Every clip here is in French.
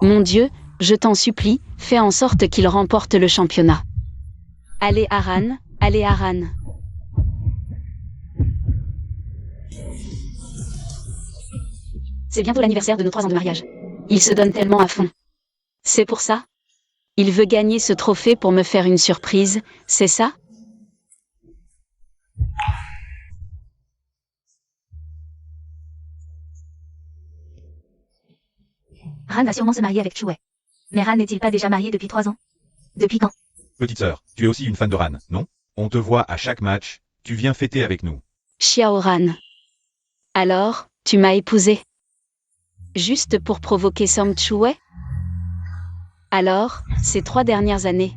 Mon Dieu, je t'en supplie, fais en sorte qu'il remporte le championnat. Allez Aran, allez Aran. C'est bientôt l'anniversaire de nos 3 ans de mariage. Il se donne tellement à fond. C'est pour ça? Il veut gagner ce trophée pour me faire une surprise, c'est ça? Ran va sûrement se marier avec Chouet. Mais Ran n'est-il pas déjà marié depuis 3 ans? Depuis quand? Petite sœur, tu es aussi une fan de Ran, non? On te voit à chaque match, tu viens fêter avec nous. Xiaoran. Alors, tu m'as épousé? Juste pour provoquer Song Chouet? Alors, ces 3 dernières années.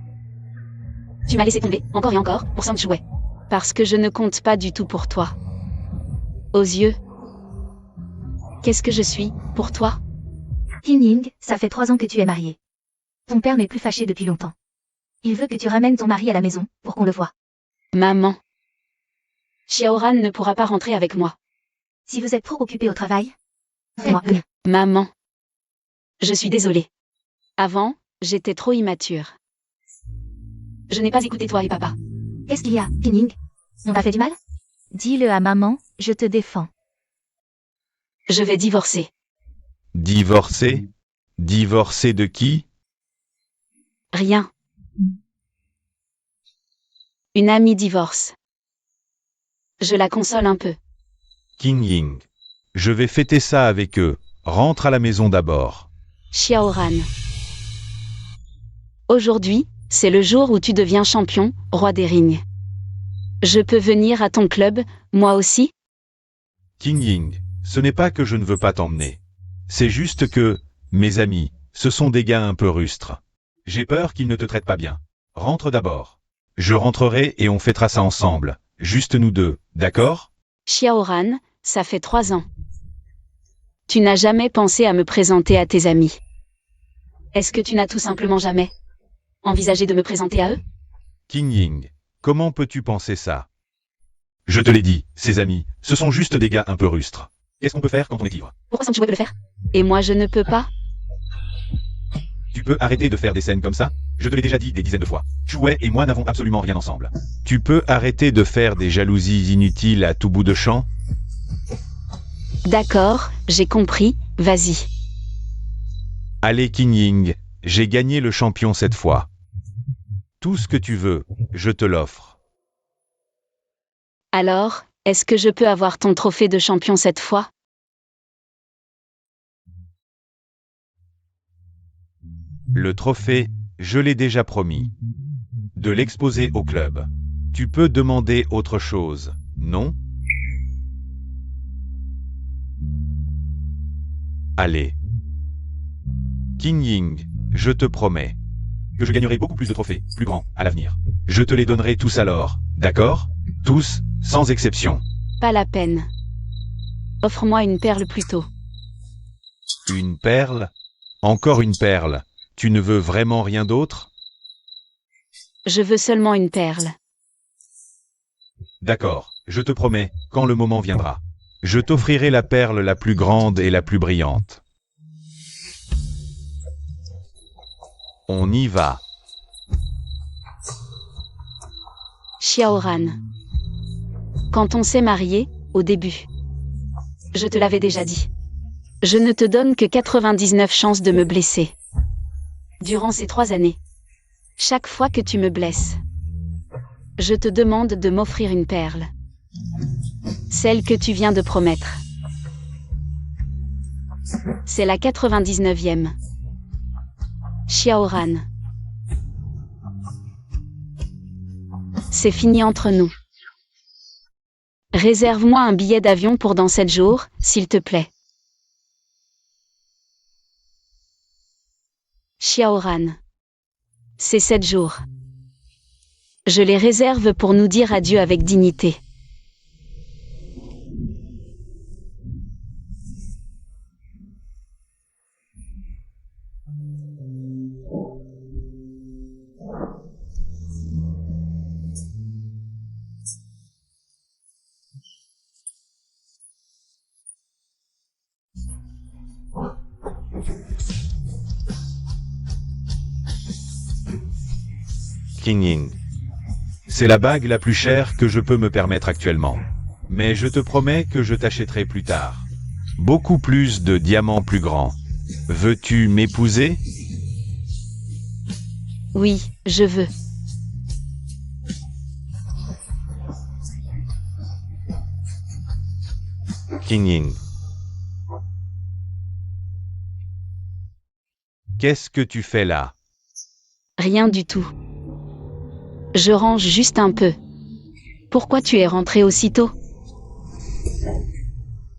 Tu m'as laissé tomber, encore et encore, pour Song Chouet. Parce que je ne compte pas du tout pour toi. Aux yeux. Qu'est-ce que je suis, pour toi? Qin Ying, ça fait 3 ans que tu es marié. Ton père n'est plus fâché depuis longtemps. Il veut que tu ramènes ton mari à la maison, pour qu'on le voie. Maman. Xiaoran ne pourra pas rentrer avec moi. Si vous êtes trop occupé au travail, fais-moi venir. Maman. Je suis désolée. Avant, j'étais trop immature. Je n'ai pas écouté toi et papa. Qu'est-ce qu'il y a, Qin Ying? On t'a fait du mal? Dis-le à maman, je te défends. Je vais divorcer. Divorcer? Divorcer de qui? Rien. Une amie divorce. Je la console un peu. Qin Ying. Je vais fêter ça avec eux. Rentre à la maison d'abord. Xiaoran. Aujourd'hui, c'est le jour où tu deviens champion, roi des rings. Je peux venir à ton club, moi aussi? Qin Ying, ce n'est pas que je ne veux pas t'emmener. C'est juste que, mes amis, ce sont des gars un peu rustres. J'ai peur qu'ils ne te traitent pas bien. Rentre d'abord. Je rentrerai et on fêtera ça ensemble, juste nous deux, d'accord? Xiaoran, ça fait 3 ans. Tu n'as jamais pensé à me présenter à tes amis. Est-ce que tu n'as tout simplement jamais envisagé de me présenter à eux? Qin Ying, comment peux-tu penser ça? Je te l'ai dit, ces amis, ce sont juste des gars un peu rustres. Qu'est-ce qu'on peut faire quand on est ivre? Pourquoi Song Chouet peut le faire? Et moi je ne peux pas? Tu peux arrêter de faire des scènes comme ça? Je te l'ai déjà dit des dizaines de fois. Chouet et moi n'avons absolument rien ensemble. Tu peux arrêter de faire des jalousies inutiles à tout bout de champ? D'accord, j'ai compris, vas-y. Allez Qin Ying, j'ai gagné le champion cette fois. Tout ce que tu veux, je te l'offre. Alors, est-ce que je peux avoir ton trophée de champion cette fois? Le trophée, je l'ai déjà promis. De l'exposer au club. Tu peux demander autre chose, non? Allez. Qin Ying, je te promets que je gagnerai beaucoup plus de trophées, plus grands, à l'avenir. Je te les donnerai tous alors, d'accord? Tous, sans exception. Pas la peine. Offre-moi une perle plutôt. Une perle? Encore une perle. Tu ne veux vraiment rien d'autre? Je veux seulement une perle. D'accord, je te promets, quand le moment viendra. Je t'offrirai la perle la plus grande et la plus brillante. On y va. Xiaoran. Quand on s'est marié, au début. Je te l'avais déjà dit. Je ne te donne que 99 chances de me blesser. Durant ces 3 années. Chaque fois que tu me blesses. Je te demande de m'offrir une perle. Celle que tu viens de promettre. C'est la 99e. Xiaoran. C'est fini entre nous. Réserve-moi un billet d'avion pour dans 7 jours, s'il te plaît. Xiaoran. C'est 7 jours. Je les réserve pour nous dire adieu avec dignité. King Ying. C'est la bague la plus chère que je peux me permettre actuellement. Mais je te promets que je t'achèterai plus tard. Beaucoup plus de diamants plus grands. Veux-tu m'épouser? Oui, je veux. King Ying. Qu'est-ce que tu fais là? Rien du tout. Je range juste un peu. Pourquoi tu es rentré aussitôt?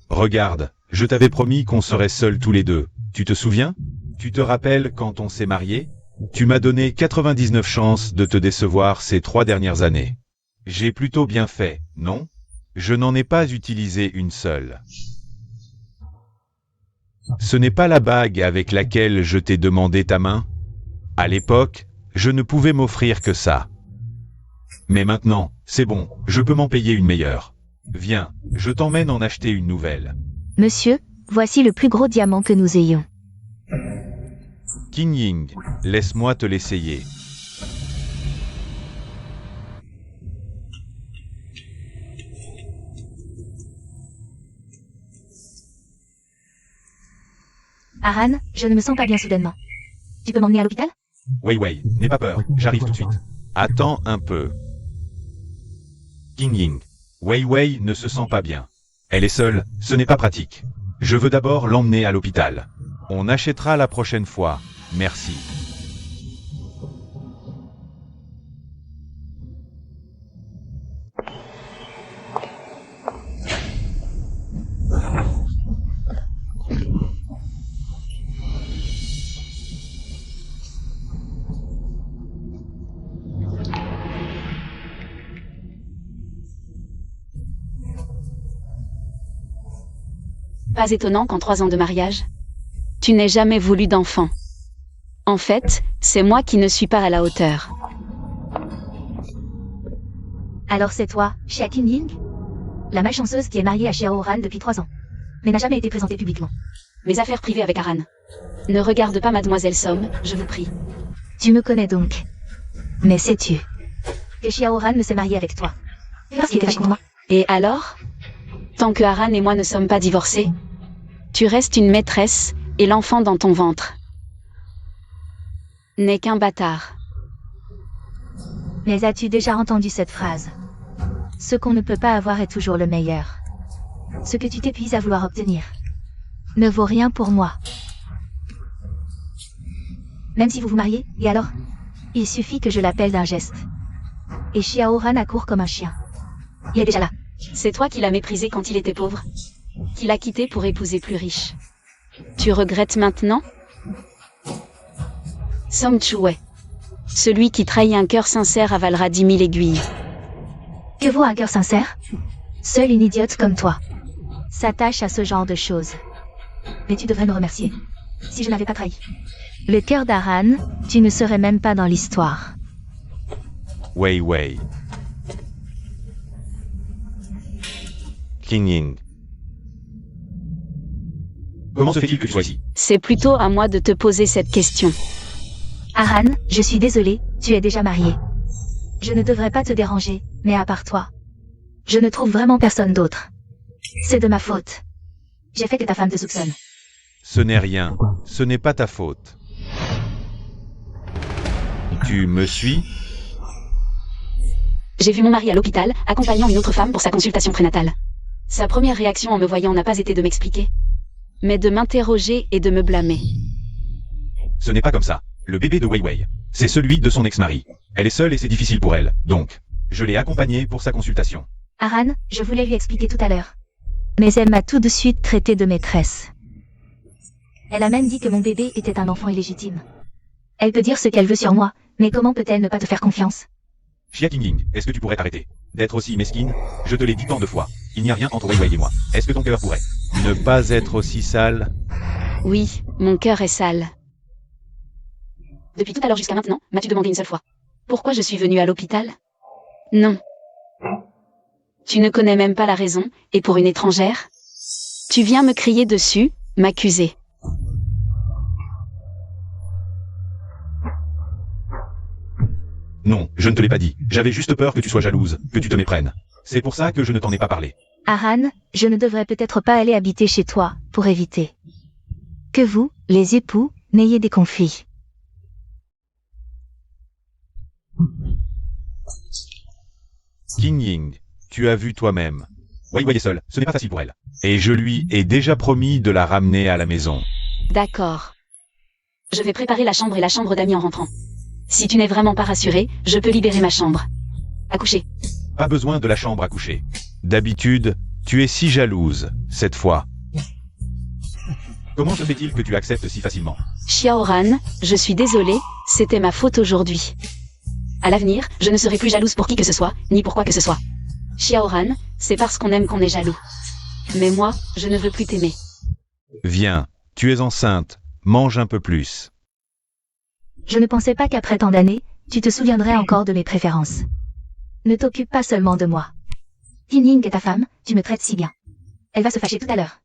Regarde, je t'avais promis qu'on serait seuls tous les deux. Tu te souviens? Tu te rappelles quand on s'est mariés? Tu m'as donné 99 chances de te décevoir ces 3 dernières années. J'ai plutôt bien fait, non? Je n'en ai pas utilisé une seule. Ce n'est pas la bague avec laquelle je t'ai demandé ta main? À l'époque, je ne pouvais m'offrir que ça. Mais maintenant, c'est bon, je peux m'en payer une meilleure. Viens, je t'emmène en acheter une nouvelle. Monsieur, voici le plus gros diamant que nous ayons. King Ying, laisse-moi te l'essayer. Aran, je ne me sens pas bien soudainement. Tu peux m'emmener à l'hôpital? Wei Wei, n'aie pas peur, j'arrive tout de suite. Attends un peu. King Ying, Wei Wei ne se sent pas bien. Elle est seule, ce n'est pas pratique. Je veux d'abord l'emmener à l'hôpital. On achètera la prochaine fois. Merci. Pas étonnant qu'en 3 ans de mariage, tu n'aies jamais voulu d'enfant. En fait, c'est moi qui ne suis pas à la hauteur. Alors c'est toi, Xia Qingying? La malchanceuse qui est mariée à Xiao Ran depuis 3 ans, mais n'a jamais été présentée publiquement. Mes affaires privées avec Aran. Ne regarde pas Mademoiselle Somme, je vous prie. Tu me connais donc. Mais sais-tu que Xiao Ran ne s'est marié avec toi parce qu'il était fâché contre moi? Et alors? Tant que Aran et moi ne sommes pas divorcés, tu restes une maîtresse, et l'enfant dans ton ventre n'est qu'un bâtard. Mais as-tu déjà entendu cette phrase? Ce qu'on ne peut pas avoir est toujours le meilleur. Ce que tu t'épuises à vouloir obtenir ne vaut rien pour moi. Même si vous vous mariez, et alors? Il suffit que je l'appelle d'un geste. Et Xiao Ran accourt comme un chien. Il est déjà là. C'est toi qui l'as méprisé quand il était pauvre, qui l'a quitté pour épouser plus riche. Tu regrettes maintenant? Song Chue. Celui qui trahit un cœur sincère avalera 10 000 aiguilles. Que vaut un cœur sincère? Seule une idiote comme toi s'attache à ce genre de choses. Mais tu devrais me remercier, si je n'avais pas trahi. Le cœur d'Aran, tu ne serais même pas dans l'histoire. Wei Wei. King Ying. Comment se fait-il que tu sois ici? C'est plutôt à moi de te poser cette question. Aran, je suis désolée, tu es déjà marié. Je ne devrais pas te déranger, mais à part toi, je ne trouve vraiment personne d'autre. C'est de ma faute. J'ai fait que ta femme te soupçonne. Ce n'est rien, ce n'est pas ta faute. Tu me suis? J'ai vu mon mari à l'hôpital, accompagnant une autre femme pour sa consultation prénatale. Sa première réaction en me voyant n'a pas été de m'expliquer, mais de m'interroger et de me blâmer. Ce n'est pas comme ça. Le bébé de Wei Wei, c'est celui de son ex-mari. Elle est seule et c'est difficile pour elle, donc je l'ai accompagnée pour sa consultation. Aran, je voulais lui expliquer tout à l'heure. Mais elle m'a tout de suite traité de maîtresse. Elle a même dit que mon bébé était un enfant illégitime. Elle peut dire ce qu'elle veut sur moi, mais comment peut-elle ne pas te faire confiance? Xia Qingying, est-ce que tu pourrais t'arrêter d'être aussi mesquine? Je te l'ai dit tant de fois. Il n'y a rien entre Wei Wei et moi. Est-ce que ton cœur pourrait ne pas être aussi sale? Oui, mon cœur est sale. Depuis tout à l'heure jusqu'à maintenant, m'as-tu demandé une seule fois pourquoi je suis venue à l'hôpital? Non. Tu ne connais même pas la raison, et pour une étrangère? Tu viens me crier dessus, m'accuser. Non, je ne te l'ai pas dit. J'avais juste peur que tu sois jalouse, que tu te méprennes. C'est pour ça que je ne t'en ai pas parlé. Aran, je ne devrais peut-être pas aller habiter chez toi, pour éviter que vous, les époux, n'ayez des conflits. King Ying, tu as vu toi-même. Wei Wei est seule, ce n'est pas facile pour elle. Et je lui ai déjà promis de la ramener à la maison. D'accord. Je vais préparer la chambre et la chambre d'amis en rentrant. Si tu n'es vraiment pas rassuré, je peux libérer ma chambre. À coucher. Pas besoin de la chambre à coucher. D'habitude, tu es si jalouse, cette fois. Comment se fait-il que tu acceptes si facilement? Xiaoran, je suis désolée, c'était ma faute aujourd'hui. À l'avenir, je ne serai plus jalouse pour qui que ce soit, ni pour quoi que ce soit. Xiaoran, c'est parce qu'on aime qu'on est jaloux. Mais moi, je ne veux plus t'aimer. Viens, tu es enceinte, mange un peu plus. Je ne pensais pas qu'après tant d'années, tu te souviendrais encore de mes préférences. Ne t'occupe pas seulement de moi. King Ying est ta femme, tu me traites si bien. Elle va se fâcher tout à l'heure.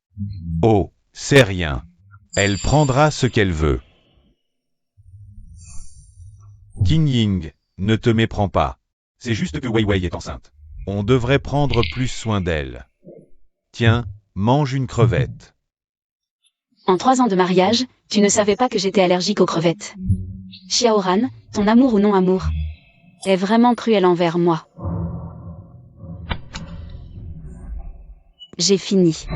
Oh, c'est rien. Elle prendra ce qu'elle veut. King Ying, ne te méprends pas. C'est juste que Wei Wei est enceinte. On devrait prendre plus soin d'elle. Tiens, mange une crevette. En 3 ans de mariage, tu ne savais pas que j'étais allergique aux crevettes. Xiaoran, ton amour ou non-amour est vraiment cruel envers moi. J'ai fini.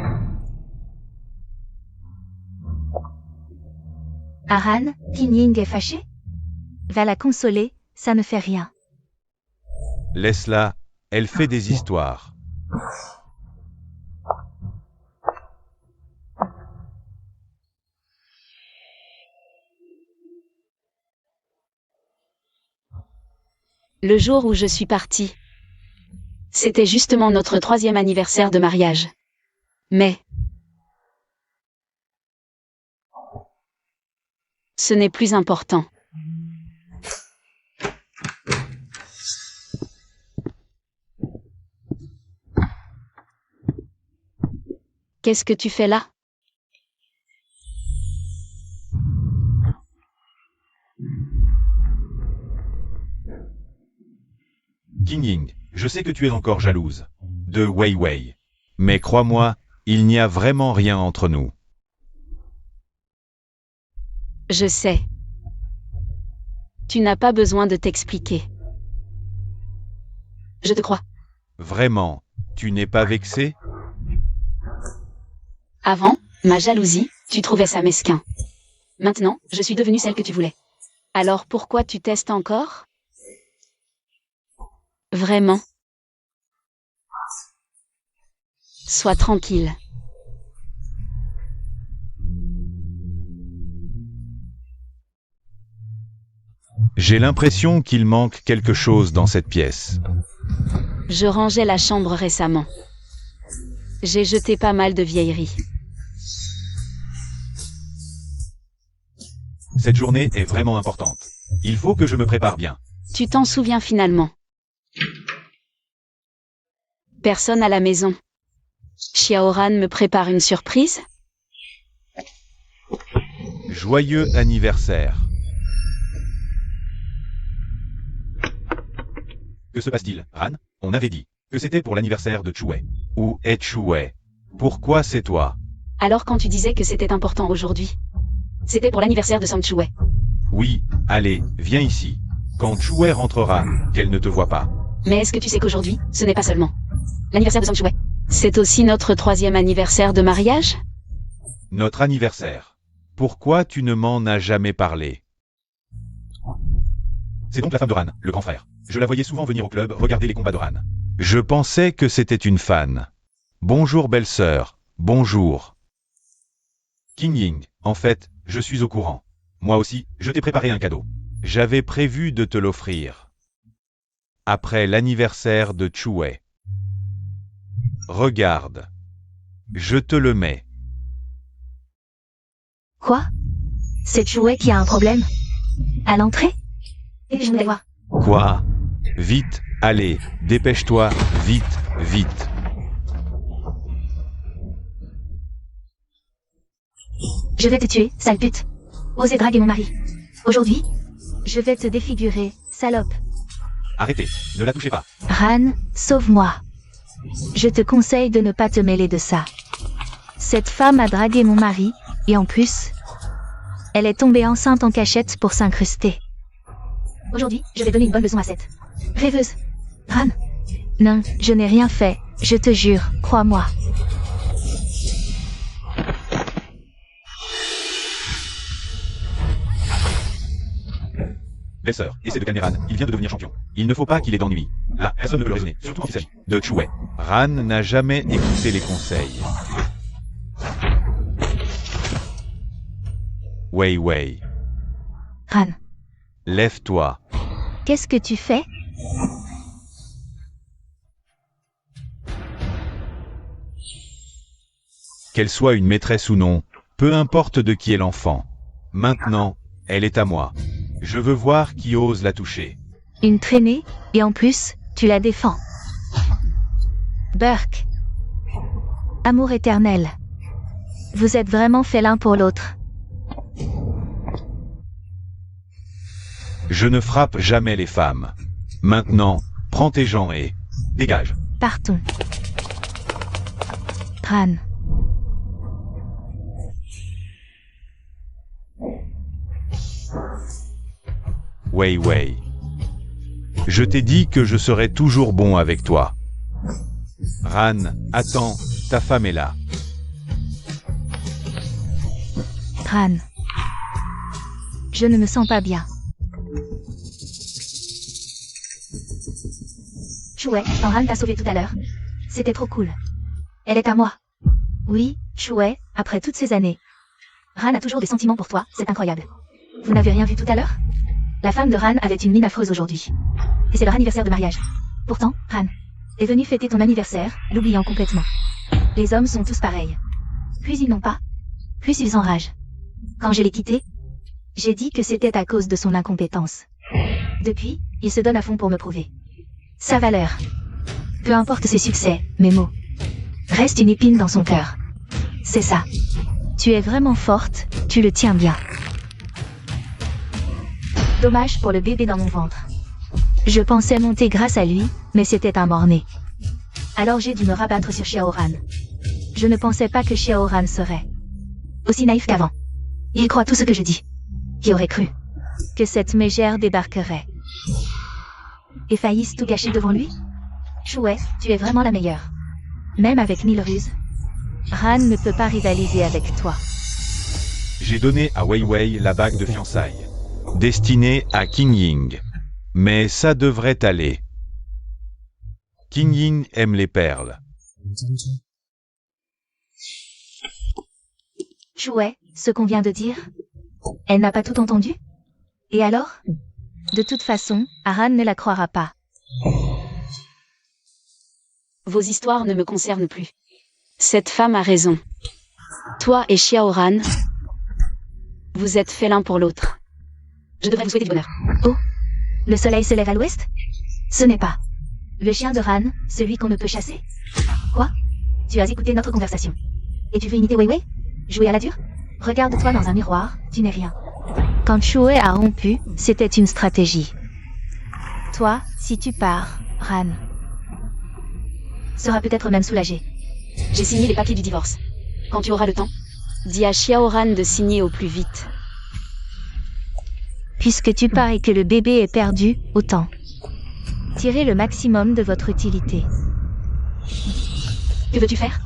Aran, King Ying est fâché? Va la consoler, ça ne fait rien. Laisse-la, elle fait des histoires. Le jour où je suis partie, c'était justement notre 3e anniversaire de mariage. Mais ce n'est plus important. Qu'est-ce que tu fais là? King Ying, je sais que tu es encore jalouse. De Wei Wei. Mais crois-moi, il n'y a vraiment rien entre nous. Je sais. Tu n'as pas besoin de t'expliquer. Je te crois. Vraiment, tu n'es pas vexé? Avant, ma jalousie, tu trouvais ça mesquin. Maintenant, je suis devenue celle que tu voulais. Alors pourquoi tu testes encore? Vraiment? Sois tranquille. J'ai l'impression qu'il manque quelque chose dans cette pièce. Je rangeais la chambre récemment. J'ai jeté pas mal de vieilleries. Cette journée est vraiment importante. Il faut que je me prépare bien. Tu t'en souviens finalement. Personne à la maison. Xiaoran me prépare une surprise? Joyeux anniversaire. Que se passe-t-il, Ran? On avait dit que c'était pour l'anniversaire de Chuwei. Où est Chuwei? Pourquoi c'est toi? Alors quand tu disais que c'était important aujourd'hui, c'était pour l'anniversaire de Sam Chuwei. Oui, allez, viens ici. Quand Chuwei rentrera, qu'elle ne te voit pas. Mais est-ce que tu sais qu'aujourd'hui, ce n'est pas seulement l'anniversaire de Sam Chuwei, c'est aussi notre 3e anniversaire de mariage? Notre anniversaire. Pourquoi tu ne m'en as jamais parlé? C'est donc la femme de Ran, le grand frère. Je la voyais souvent venir au club regarder les combats de Ran. Je pensais que c'était une fan. Bonjour belle-sœur, bonjour. King Ying, en fait, je suis au courant. Moi aussi, je t'ai préparé un cadeau. J'avais prévu de te l'offrir. Après l'anniversaire de Chuwei. Regarde. Je te le mets. Quoi? C'est Chuwei qui a un problème? À l'entrée? Et je voulais voir. Quoi? Vite, allez, dépêche-toi, vite, vite. Je vais te tuer, sale pute. Osez draguer mon mari. Aujourd'hui, je vais te défigurer, salope. Arrêtez, ne la touchez pas. Ran, sauve-moi. Je te conseille de ne pas te mêler de ça. Cette femme a dragué mon mari, et en plus, elle est tombée enceinte en cachette pour s'incruster. Aujourd'hui, je vais donner une bonne leçon à cette rêveuse. Ran. Non, je n'ai rien fait, je te jure, crois-moi. Belle-sœur, essaie de calmer Ran, il vient de devenir champion. Il ne faut pas qu'il ait d'ennui. Là, personne ne peut le raisonner, surtout quand il s'agit de Chouet. Ran n'a jamais écouté les conseils. Wei Wei, Ran, lève-toi. qu'est-ce que tu fais? Qu'elle soit une maîtresse ou non, peu importe de qui est l'enfant. Maintenant, elle est à moi. Je veux voir qui ose la toucher. Une traînée, et en plus, tu la défends. Burke. Amour éternel. Vous êtes vraiment faits l'un pour l'autre. Je ne frappe jamais les femmes. Maintenant, prends tes gens et dégage. Partons. Ran. Wei Wei. Je t'ai dit que je serais toujours bon avec toi. Ran, attends, ta femme est là. Ran. Je ne me sens pas bien. Chouet, quand Ran t'a sauvé tout à l'heure, c'était trop cool. Elle est à moi. Oui, Chouet, après toutes ces années. Ran a toujours des sentiments pour toi, c'est incroyable. Vous n'avez rien vu tout à l'heure? La femme de Ran avait une mine affreuse aujourd'hui. Et c'est leur anniversaire de mariage. Pourtant, Ran est venu fêter ton anniversaire, l'oubliant complètement. Les hommes sont tous pareils. Plus ils n'ont pas, plus ils enragent. Quand je l'ai quitté, j'ai dit que c'était à cause de son incompétence. Depuis, il se donne à fond pour me prouver sa valeur. Peu importe ses succès, mes mots. Reste une épine dans son cœur. C'est ça. Tu es vraiment forte, tu le tiens bien. Dommage pour le bébé dans mon ventre. Je pensais monter grâce à lui, mais c'était un mort-né. Alors j'ai dû me rabattre sur Xiaoran. Je ne pensais pas que Xiaoran serait aussi naïf qu'avant. Il croit tout ce que je dis. Qui aurait cru que cette mégère débarquerait et faillisse tout gâcher devant lui? Chouet, tu es vraiment la meilleure. Même avec 1000 ruses, Ran ne peut pas rivaliser avec toi. J'ai donné à Wei Wei la bague de fiançailles, destinée à Qing Ying. Mais ça devrait aller. Qing Ying aime les perles. Chouet, ce qu'on vient de dire, elle n'a pas tout entendu? Et alors? De toute façon, Ran ne la croira pas. Vos histoires ne me concernent plus. Cette femme a raison. Toi et Xiaoran, vous êtes faits l'un pour l'autre. Je devrais vous souhaiter du bonheur. Oh, le soleil se lève à l'ouest? Ce n'est pas le chien de Ran, celui qu'on ne peut chasser? Quoi? Tu as écouté notre conversation. Et tu veux imiter Wei Wei? Jouer à la dure? Regarde-toi dans un miroir, tu n'es rien. Quand Chouet a rompu, c'était une stratégie. Toi, si tu pars, Ran sera peut-être même soulagé. J'ai signé les papiers du divorce. Quand tu auras le temps, dis à Xiaoran de signer au plus vite. Puisque tu pars et que le bébé est perdu, autant tirez le maximum de votre utilité. Que veux-tu faire?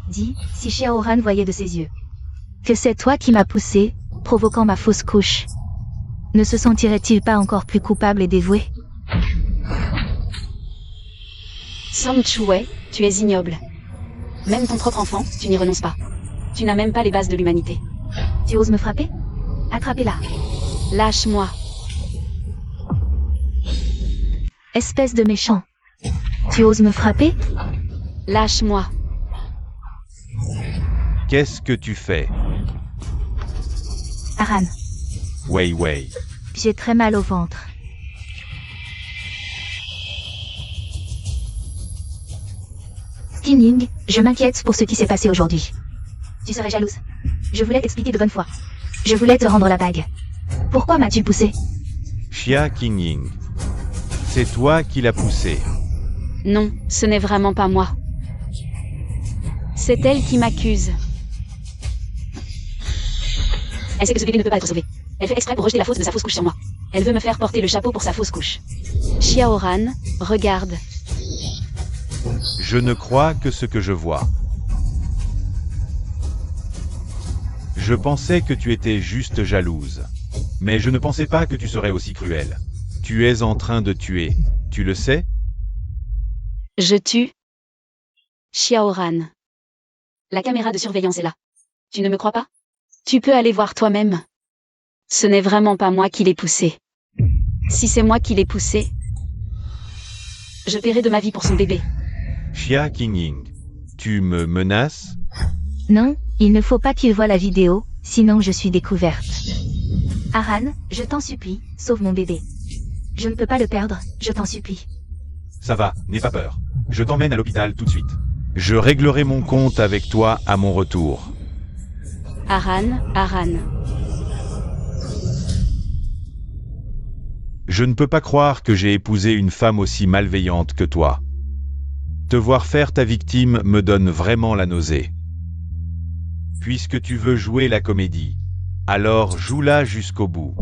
Dis, si Xiaoran voyait de ses yeux que c'est toi qui m'as poussé, provoquant ma fausse couche, ne se sentirait-il pas encore plus coupable et dévoué? Song Chouet, tu es ignoble. Même ton propre enfant, tu n'y renonces pas. Tu n'as même pas les bases de l'humanité. Tu oses me frapper? Attrapez-la. Lâche-moi. Espèce de méchant. Tu oses me frapper? Lâche-moi. Qu'est-ce que tu fais? Ran, Wei Wei. j'ai très mal au ventre. Qing Ying, je m'inquiète pour ce qui s'est passé aujourd'hui. Tu serais jalouse. Je voulais t'expliquer de bonne foi. Je voulais te rendre la bague. Pourquoi m'as-tu poussé? Xia Qing Ying. C'est toi qui l'as poussée. Non, ce n'est vraiment pas moi. C'est elle qui m'accuse. Elle sait que ce bébé ne peut pas être sauvé. Elle fait exprès pour rejeter la faute de sa fausse couche sur moi. Elle veut me faire porter le chapeau pour sa fausse couche. Xiaoran, regarde. Je ne crois que ce que je vois. Je pensais que tu étais juste jalouse. Mais je ne pensais pas que tu serais aussi cruelle. Tu es en train de tuer. Tu le sais? Je tue. Xiaoran. La caméra de surveillance est là. Tu ne me crois pas? Tu peux aller voir toi-même. Ce n'est vraiment pas moi qui l'ai poussé. Si c'est moi qui l'ai poussé, je paierai de ma vie pour son bébé. Xia Qingying, tu me menaces? Non, il ne faut pas qu'il voie la vidéo, sinon je suis découverte. Aran, je t'en supplie, sauve mon bébé. Je ne peux pas le perdre, je t'en supplie. Ça va, n'aie pas peur. Je t'emmène à l'hôpital tout de suite. Je réglerai mon compte avec toi à mon retour. Aran. Je ne peux pas croire que j'ai épousé une femme aussi malveillante que toi. Te voir faire ta victime me donne vraiment la nausée. Puisque tu veux jouer la comédie, alors joue-la jusqu'au bout.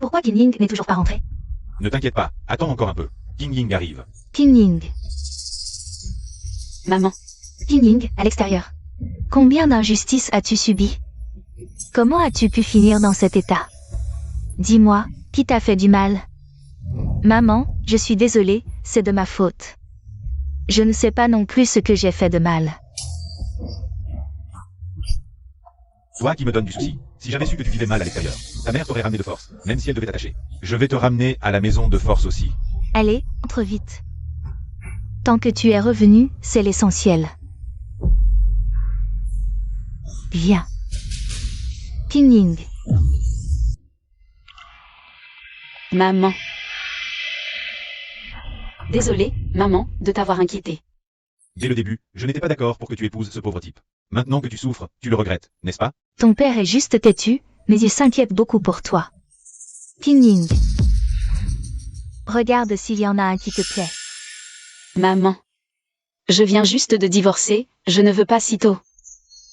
Pourquoi Qingying n'est toujours pas rentré? Ne t'inquiète pas, attends encore un peu. Qingying arrive. Qingying. Maman. Qingying, à l'extérieur. Combien d'injustices as-tu subi? Comment as-tu pu finir dans cet état? Dis-moi, qui t'a fait du mal? Maman, je suis désolée, c'est de ma faute. Je ne sais pas non plus ce que j'ai fait de mal. Toi qui me donnes du souci. Si j'avais su que tu vivais mal à l'extérieur, ta mère t'aurait ramené de force, même si elle devait t'attacher. Je vais te ramener à la maison de force aussi. Allez, entre vite. Tant que tu es revenu, c'est l'essentiel. Viens. Qingying. Maman. Désolée, maman, de t'avoir inquiétée. Dès le début, je n'étais pas d'accord pour que tu épouses ce pauvre type. Maintenant que tu souffres, tu le regrettes, n'est-ce pas? Ton père est juste têtu, mais il s'inquiète beaucoup pour toi. Qingying. Regarde s'il y en a un qui te plaît. Maman. Je viens juste de divorcer, je ne veux pas si tôt.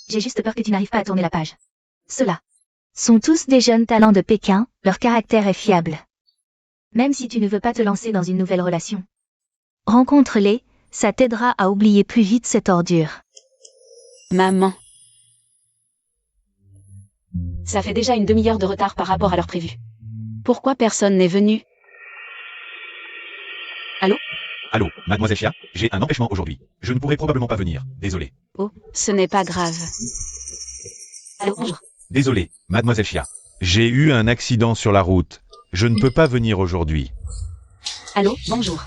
J'ai juste peur que tu n'arrives pas à tourner la page. Ceux-là sont tous des jeunes talents de Pékin, leur caractère est fiable. Même si tu ne veux pas te lancer dans une nouvelle relation. Rencontre-les, ça t'aidera à oublier plus vite cette ordure. Maman. Ça fait déjà une demi-heure de retard par rapport à l'heure prévue. Pourquoi personne n'est venu? Allô? Allô, mademoiselle Xia, j'ai un empêchement aujourd'hui. Je ne pourrai probablement pas venir, désolé. Oh, ce n'est pas grave. Allô, bonjour. Désolé, mademoiselle Xia. J'ai eu un accident sur la route. Je ne peux pas venir aujourd'hui. Allô, bonjour.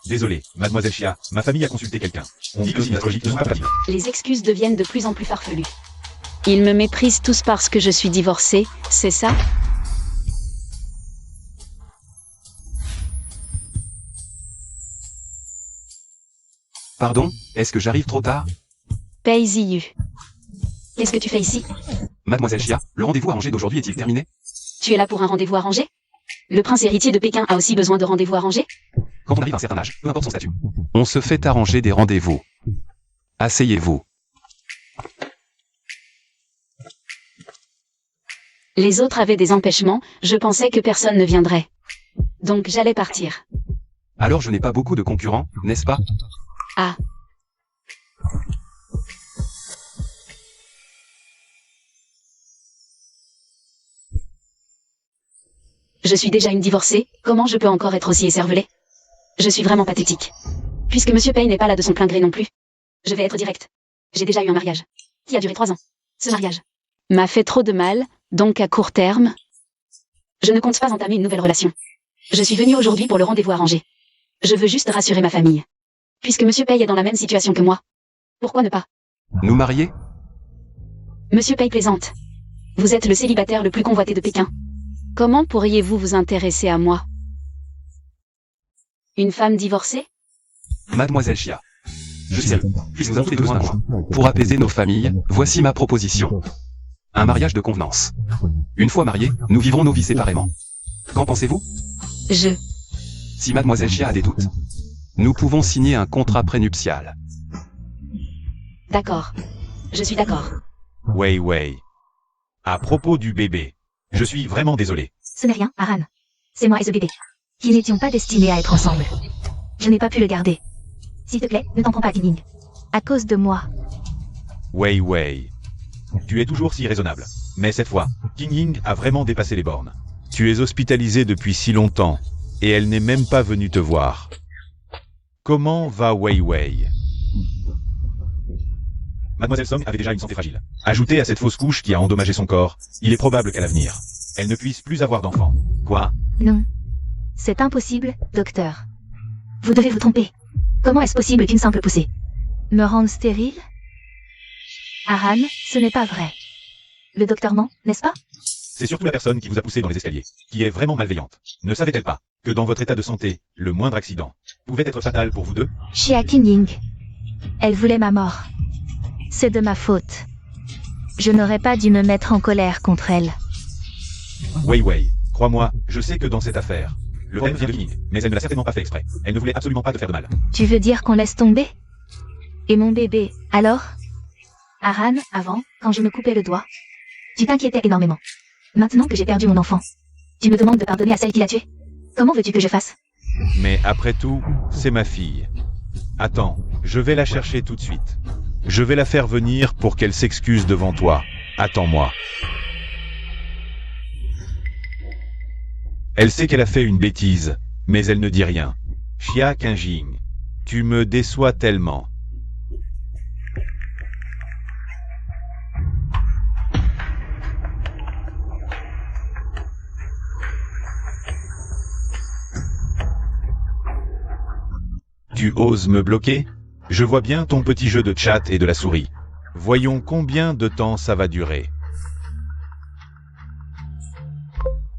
Désolé, mademoiselle Xia, ma famille a consulté quelqu'un. On dit que les astrologies ne sont pas pratiques. Les excuses deviennent de plus en plus farfelues. Ils me méprisent tous parce que je suis divorcée, c'est ça? Pardon, est-ce que j'arrive trop tard? Pei Ziyu. Qu'est-ce que tu fais ici? Mademoiselle Xia, le rendez-vous arrangé d'aujourd'hui est-il terminé? Tu es là pour un rendez-vous arrangé? Le prince héritier de Pékin a aussi besoin de rendez-vous arrangés? Quand on arrive à un certain âge, peu importe son statut, on se fait arranger des rendez-vous. Asseyez-vous. Les autres avaient des empêchements, je pensais que personne ne viendrait. Donc j'allais partir. Alors je n'ai pas beaucoup de concurrents, n'est-ce pas? Ah. Je suis déjà une divorcée, comment je peux encore être aussi écervelée? Je suis vraiment pathétique. Puisque Monsieur Payne n'est pas là de son plein gré non plus. Je vais être directe. J'ai déjà eu un mariage. Qui a duré 3 ans. Ce mariage m'a fait trop de mal, donc à court terme, je ne compte pas entamer une nouvelle relation. Je suis venue aujourd'hui pour le rendez-vous arrangé. Je veux juste rassurer ma famille. Puisque Monsieur Pay est dans la même situation que moi. Pourquoi ne pas? Nous marier? Monsieur Pay plaisante. Vous êtes le célibataire le plus convoité de Pékin. Comment pourriez-vous vous intéresser à moi? Une femme divorcée? Mademoiselle Chia. Je sais, puisque nous avons tous les deux besoin d'un mois. Pour apaiser nos familles, voici ma proposition. Un mariage de convenance. Une fois mariés, nous vivrons nos vies séparément. Qu'en pensez-vous? Si Mademoiselle Chia a des doutes, nous pouvons signer un contrat prénuptial. D'accord. Je suis d'accord. Wei Wei. À propos du bébé, je suis vraiment désolé. Ce n'est rien, Aran. C'est moi et ce bébé. Qui n'étions pas destinés à être ensemble. Je n'ai pas pu le garder. S'il te plaît, ne t'en prends pas, King. À cause de moi. Wei Wei. Tu es toujours si raisonnable. Mais cette fois, King Ying a vraiment dépassé les bornes. Tu es hospitalisé depuis si longtemps, et elle n'est même pas venue te voir. Comment va Wei Wei? Mademoiselle Song avait déjà une santé fragile. Ajoutée à cette fausse couche qui a endommagé son corps, il est probable qu'à l'avenir, elle ne puisse plus avoir d'enfant. Quoi? Non. C'est impossible, docteur. Vous devez vous tromper. Comment est-ce possible qu'une simple poussée me rende stérile? Aran, ce n'est pas vrai. Le docteur ment, n'est-ce pas? C'est surtout la personne qui vous a poussé dans les escaliers, qui est vraiment malveillante. Ne savait-elle pas que dans votre état de santé, le moindre accident pouvait être fatal pour vous deux? Chia King. Elle voulait ma mort. C'est de ma faute. Je n'aurais pas dû me mettre en colère contre elle. Wei Wei, crois-moi, je sais que dans cette affaire, le problème vient de King, mais elle ne l'a certainement pas fait exprès. Elle ne voulait absolument pas te faire de mal. Tu veux dire qu'on laisse tomber? Et mon bébé, alors? Aran, avant, quand je me coupais le doigt, tu t'inquiétais énormément. Maintenant que j'ai perdu mon enfant, tu me demandes de pardonner à celle qui l'a tué? Comment veux-tu que je fasse? Mais après tout, c'est ma fille. Attends, je vais la chercher tout de suite. Je vais la faire venir pour qu'elle s'excuse devant toi. Attends-moi. Elle sait qu'elle a fait une bêtise, mais elle ne dit rien. Chia Qingjing, tu me déçois tellement. Tu oses me bloquer? Je vois bien ton petit jeu de chat et de la souris. Voyons combien de temps ça va durer.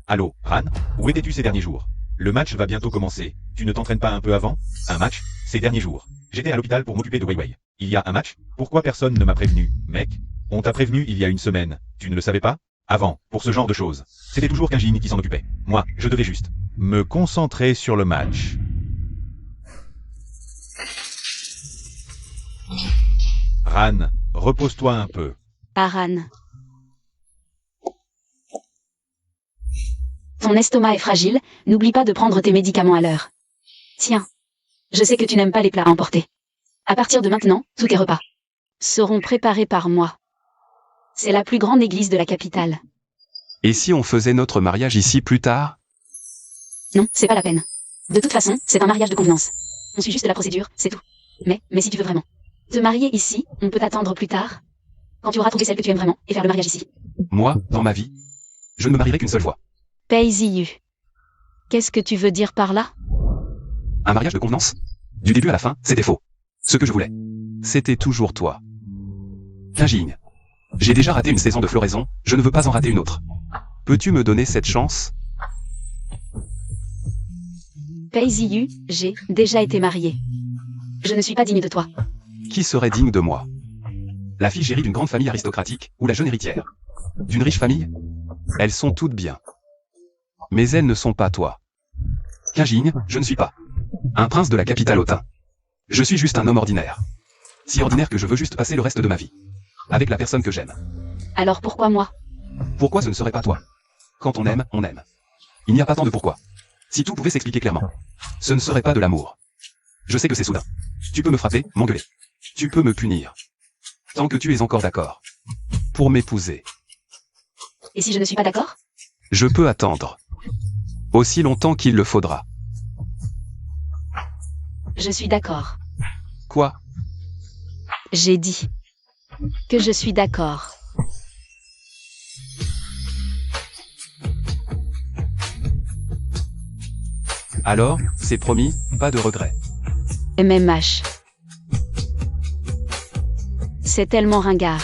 Allô, Ran, où étais-tu ces derniers jours? Le match va bientôt commencer. Tu ne t'entraînes pas un peu avant? Un match? Ces derniers jours. J'étais à l'hôpital pour m'occuper de Wei Wei. Il y a un match? Pourquoi personne ne m'a prévenu, mec? On t'a prévenu il y a une semaine. Tu ne le savais pas? Avant, pour ce genre de choses. C'était toujours Qingjing qui s'en occupait. Moi, je devais juste me concentrer sur le match. Ran, repose-toi un peu. Aran. Ton estomac est fragile, n'oublie pas de prendre tes médicaments à l'heure. Tiens. Je sais que tu n'aimes pas les plats emportés. À partir de maintenant, tous tes repas seront préparés par moi. C'est la plus grande église de la capitale. Et si on faisait notre mariage ici plus tard? Non, c'est pas la peine. De toute façon, c'est un mariage de convenance. On suit juste la procédure, c'est tout. Mais si tu veux vraiment te marier ici, on peut attendre plus tard, quand tu auras trouvé celle que tu aimes vraiment, et faire le mariage ici. Moi, dans ma vie, je ne me marierai qu'une seule fois. Pei Ziyu. Qu'est-ce que tu veux dire par là? Un mariage de convenance? Du début à la fin, c'était faux. Ce que je voulais, c'était toujours toi. Qingjing. J'ai déjà raté une saison de floraison, je ne veux pas en rater une autre. Peux-tu me donner cette chance? Pei Ziyu, j'ai déjà été mariée. Je ne suis pas digne de toi. Qui serait digne de moi? La fille chérie d'une grande famille aristocratique, ou la jeune héritière d'une riche famille? Elles sont toutes bien. Mais elles ne sont pas toi. Qingjing, je ne suis pas un prince de la capitale hautain. Je suis juste un homme ordinaire. Si ordinaire que je veux juste passer le reste de ma vie avec la personne que j'aime. Alors pourquoi moi? Pourquoi ce ne serait pas toi? Quand on aime, on aime. Il n'y a pas tant de pourquoi. Si tout pouvait s'expliquer clairement, ce ne serait pas de l'amour. Je sais que c'est soudain. Tu peux me frapper, m'engueuler. Tu peux me punir. Tant que tu es encore d'accord. Pour m'épouser. Et si je ne suis pas d'accord? Je peux attendre. Aussi longtemps qu'il le faudra. Je suis d'accord. Quoi? J'ai dit que je suis d'accord. Alors, c'est promis, pas de regret. MMH. C'est tellement ringard.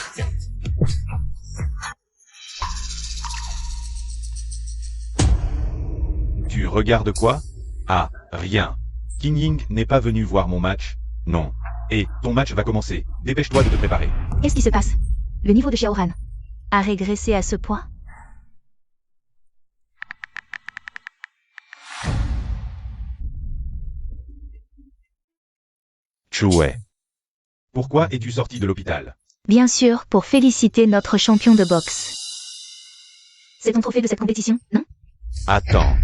Tu regardes quoi? Ah, rien. King Ying n'est pas venu voir mon match. Non. Et ton match va commencer. Dépêche-toi de te préparer. Qu'est-ce qui se passe? Le niveau de Xiaoran a régressé à ce point? Chouet. Pourquoi es-tu sorti de l'hôpital? Bien sûr, pour féliciter notre champion de boxe. C'est ton trophée de cette compétition, non? Attends.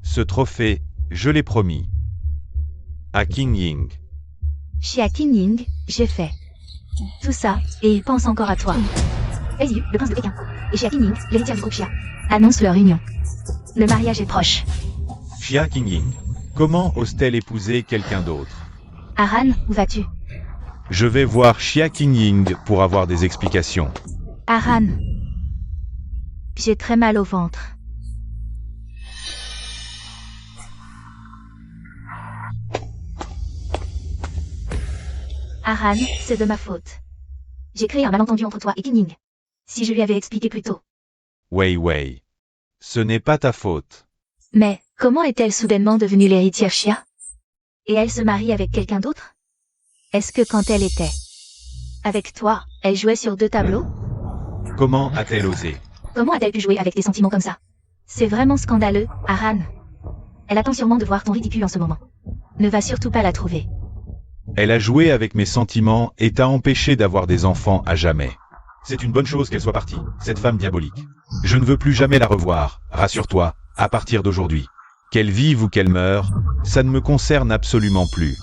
Ce trophée, je l'ai promis. À King Ying. Xia Qingying, j'ai fait tout ça, et il pense encore à toi. Aizu, le prince de Pékin, et Xia Qingying, l'héritière du groupe Xia, annoncent leur union. Le mariage est proche. Xia King Ying. Comment ose-t-elle épouser quelqu'un d'autre? Aran, où vas-tu? Je vais voir Xia King Ying pour avoir des explications. Aran. J'ai très mal au ventre. Aran, c'est de ma faute. J'ai créé un malentendu entre toi et Qingying. Si je lui avais expliqué plus tôt. Wei Wei. Ce n'est pas ta faute. Mais, comment est-elle soudainement devenue l'héritière Xia? Et elle se marie avec quelqu'un d'autre? Est-ce que quand elle était avec toi, elle jouait sur 2 tableaux? Comment a-t-elle osé? Comment a-t-elle pu jouer avec tes sentiments comme ça? C'est vraiment scandaleux, Aran. Elle attend sûrement de voir ton ridicule en ce moment. Ne va surtout pas la trouver. Elle a joué avec mes sentiments et t'a empêché d'avoir des enfants à jamais. C'est une bonne chose qu'elle soit partie, cette femme diabolique. Je ne veux plus jamais la revoir, rassure-toi, à partir d'aujourd'hui. Qu'elle vive ou qu'elle meure, ça ne me concerne absolument plus.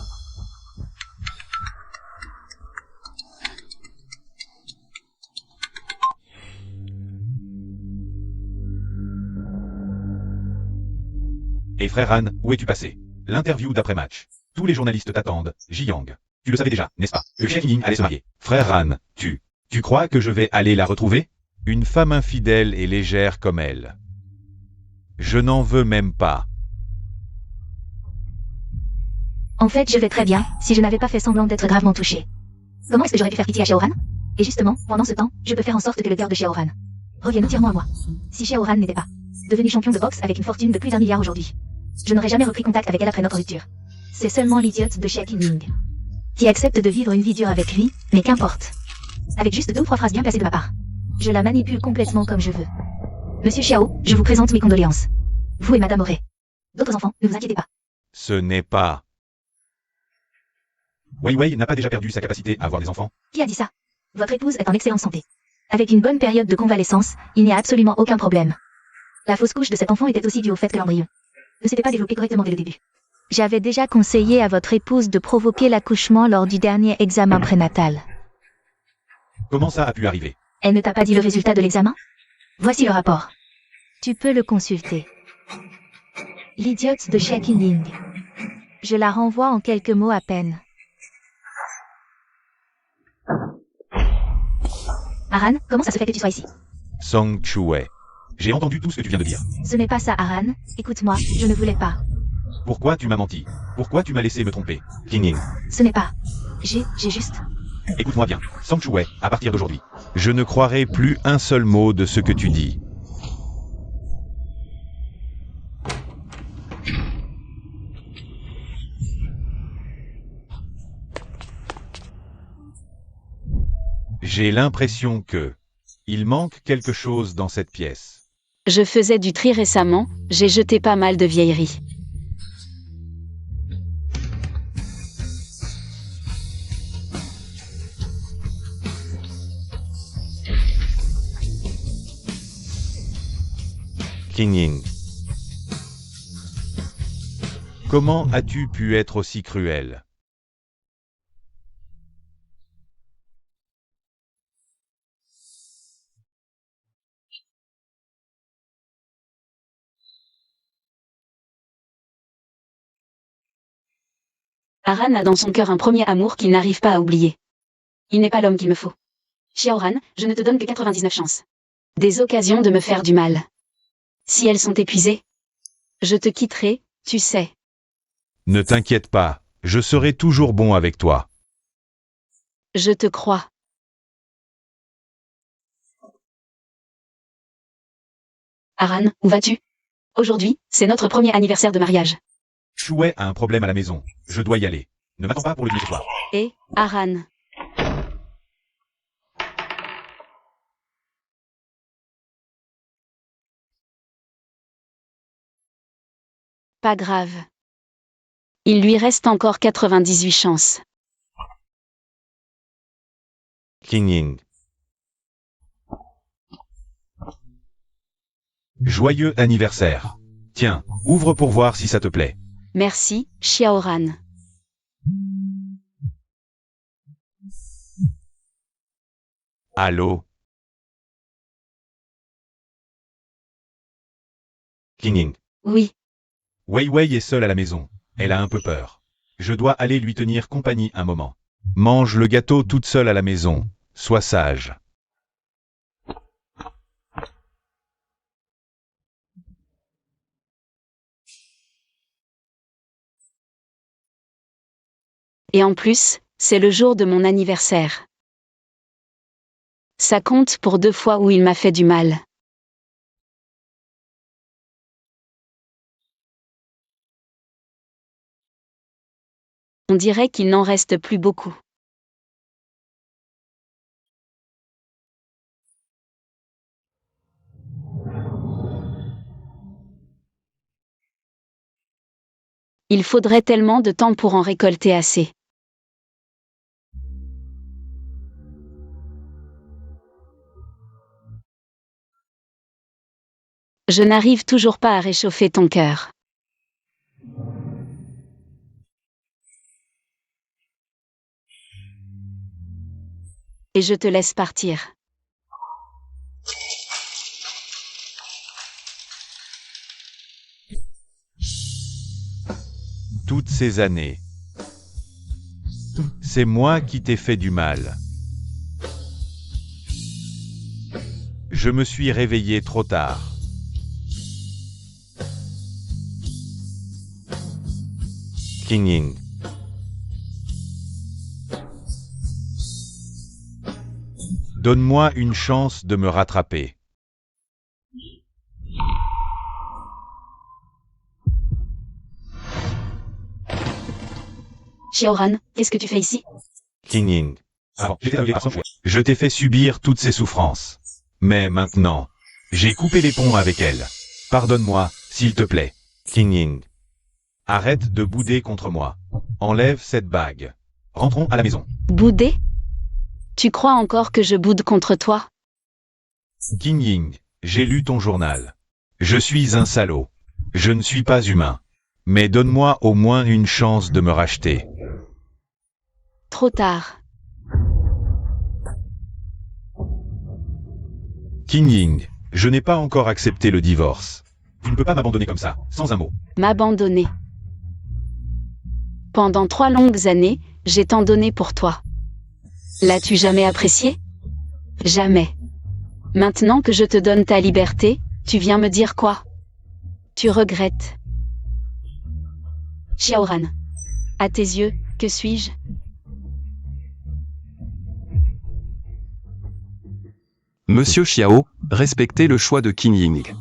Et frère Han, où es-tu passé? L'interview d'après-match. Tous les journalistes t'attendent, Ji-Yang. Tu le savais déjà, n'est-ce pas? Que Xia Qingying allait se marier. Frère Han, tu crois que je vais aller la retrouver? Une femme infidèle et légère comme elle. Je n'en veux même pas. En fait, je vais très bien, si je n'avais pas fait semblant d'être gravement touchée. Comment est-ce que j'aurais pu faire pitié à Xiaoran? Et justement, pendant ce temps, je peux faire en sorte que le cœur de Xiaoran revienne entièrement à moi. Si Xiaoran n'était pas devenu champion de boxe avec une fortune de plus d'1 milliard aujourd'hui, je n'aurais jamais repris contact avec elle après notre rupture. C'est seulement l'idiote de Xia Qingying qui accepte de vivre une vie dure avec lui, mais qu'importe. Avec juste 2 ou 3 phrases bien placées de ma part. Je la manipule complètement comme je veux. Monsieur Xiao, je vous présente mes condoléances. Vous et Madame Auré. D'autres enfants, ne vous inquiétez pas. Ce n'est pas... Wei Wei n'a pas déjà perdu sa capacité à avoir des enfants? Qui a dit ça? Votre épouse est en excellente santé. Avec une bonne période de convalescence, il n'y a absolument aucun problème. La fausse couche de cet enfant était aussi due au fait que l'embryon ne s'était pas développé correctement dès le début. J'avais déjà conseillé à votre épouse de provoquer l'accouchement lors du dernier examen prénatal. Comment ça a pu arriver? Elle ne t'a pas dit le résultat de l'examen? Voici le rapport. Tu peux le consulter. L'idiote de Xia Qingying. Je la renvoie en quelques mots à peine. Aran, comment ça se fait que tu sois ici? Song Chue. J'ai entendu tout ce que tu viens de dire. Ce n'est pas ça, Aran. Écoute-moi, je ne voulais pas. Pourquoi tu m'as menti? Pourquoi tu m'as laissé me tromper? King Ying. Ce n'est pas. J'ai juste... Écoute-moi bien, Song Chue, à partir d'aujourd'hui, je ne croirai plus un seul mot de ce que tu dis. J'ai l'impression que... il manque quelque chose dans cette pièce. Je faisais du tri récemment, j'ai jeté pas mal de vieilleries. King Ying. Comment as-tu pu être aussi cruel? Aran a dans son cœur un premier amour qu'il n'arrive pas à oublier. Il n'est pas l'homme qu'il me faut. Xiaoran, je ne te donne que 99 chances. Des occasions de me faire du mal. Si elles sont épuisées, je te quitterai, tu sais. Ne t'inquiète pas, je serai toujours bon avec toi. Je te crois. Aran, où vas-tu? Aujourd'hui, c'est notre premier anniversaire de mariage. Chouet a un problème à la maison. Je dois y aller. Ne m'attends pas pour le dîner ce soir. Et, Aran. Pas grave. Il lui reste encore 98 chances. King Ying. Joyeux anniversaire. Tiens, ouvre pour voir si ça te plaît. Merci, Xiaoran. Allô? King Ying. Oui, Wei Wei est seule à la maison. Elle a un peu peur. Je dois aller lui tenir compagnie un moment. Mange le gâteau toute seule à la maison. Sois sage. et en plus, c'est le jour de mon anniversaire. Ça compte pour 2 fois où il m'a fait du mal. On dirait qu'il n'en reste plus beaucoup. Il faudrait tellement de temps pour en récolter assez. Je n'arrive toujours pas à réchauffer ton cœur. Et je te laisse partir. Toutes ces années. C'est moi qui t'ai fait du mal. Je me suis réveillé trop tard. King Ying. Donne-moi une chance de me rattraper. Xiaoran, qu'est-ce que tu fais ici? King Ying. Je t'ai fait subir toutes ces souffrances. Mais maintenant, j'ai coupé les ponts avec elle. Pardonne-moi, s'il te plaît. King Ying. Arrête de bouder contre moi. Enlève cette bague. Rentrons à la maison. Bouder? Tu crois encore que je boude contre toi? King Ying, j'ai lu ton journal. Je suis un salaud. Je ne suis pas humain. Mais donne-moi au moins une chance de me racheter. Trop tard. King Ying, je n'ai pas encore accepté le divorce. Tu ne peux pas m'abandonner comme ça, sans un mot. M'abandonner. Pendant 3 longues années, j'ai tant donné pour toi. L'as-tu jamais apprécié? Jamais. Maintenant que je te donne ta liberté, tu viens me dire quoi? Tu regrettes. Xiaoran. À tes yeux, que suis-je? Monsieur Xiao, respectez le choix de King Ying.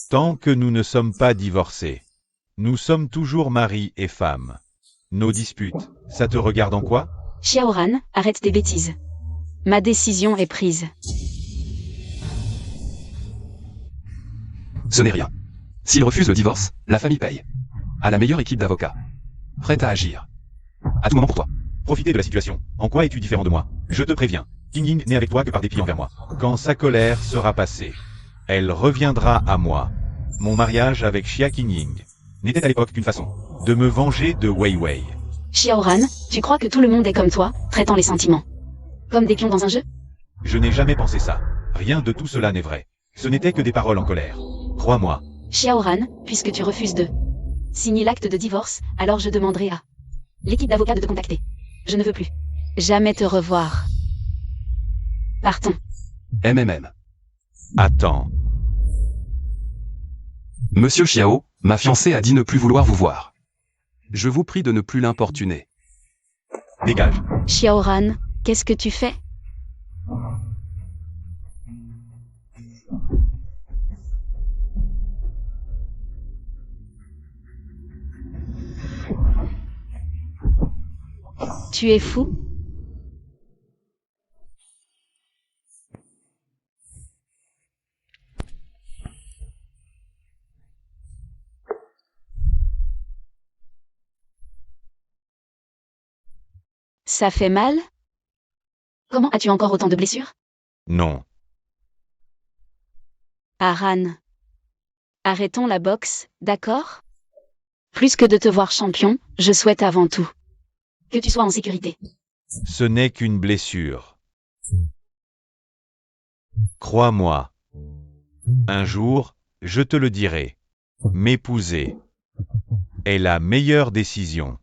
Tant que nous ne sommes pas divorcés, nous sommes toujours mari et femme. Nos disputes, ça te regarde en quoi? Xiaoran, arrête tes bêtises. Ma décision est prise. Ce n'est rien. S'il refuse le divorce, la famille paye. À la meilleure équipe d'avocats. Prête à agir. À tout moment pour toi. Profitez de la situation. En quoi es-tu différent de moi? Je te préviens. King Ying n'est avec toi que par dépit envers moi. Quand sa colère sera passée, Elle reviendra à moi. Mon mariage avec Xia Qingying n'était à l'époque qu'une façon de me venger de Wei Wei. Xiaoran, tu crois que tout le monde est comme toi, traitant les sentiments comme des pions dans un jeu? Je n'ai jamais pensé ça. Rien de tout cela n'est vrai. Ce n'était que des paroles en colère. Crois-moi. Xiaoran, puisque tu refuses de signer l'acte de divorce, alors je demanderai à l'équipe d'avocats de te contacter. Je ne veux plus jamais te revoir. Partons. MMM. Attends. Monsieur Xiao, ma fiancée a dit ne plus vouloir vous voir. Je vous prie de ne plus l'importuner. Dégage. Xiaoran, qu'est-ce que tu fais? Tu es fou? Ça fait mal? Comment as-tu encore autant de blessures? Non. Aran. Arrêtons la boxe, d'accord? Plus que de te voir champion, je souhaite avant tout que tu sois en sécurité. Ce n'est qu'une blessure. Crois-moi. Un jour, je te le dirai. M'épouser est la meilleure décision.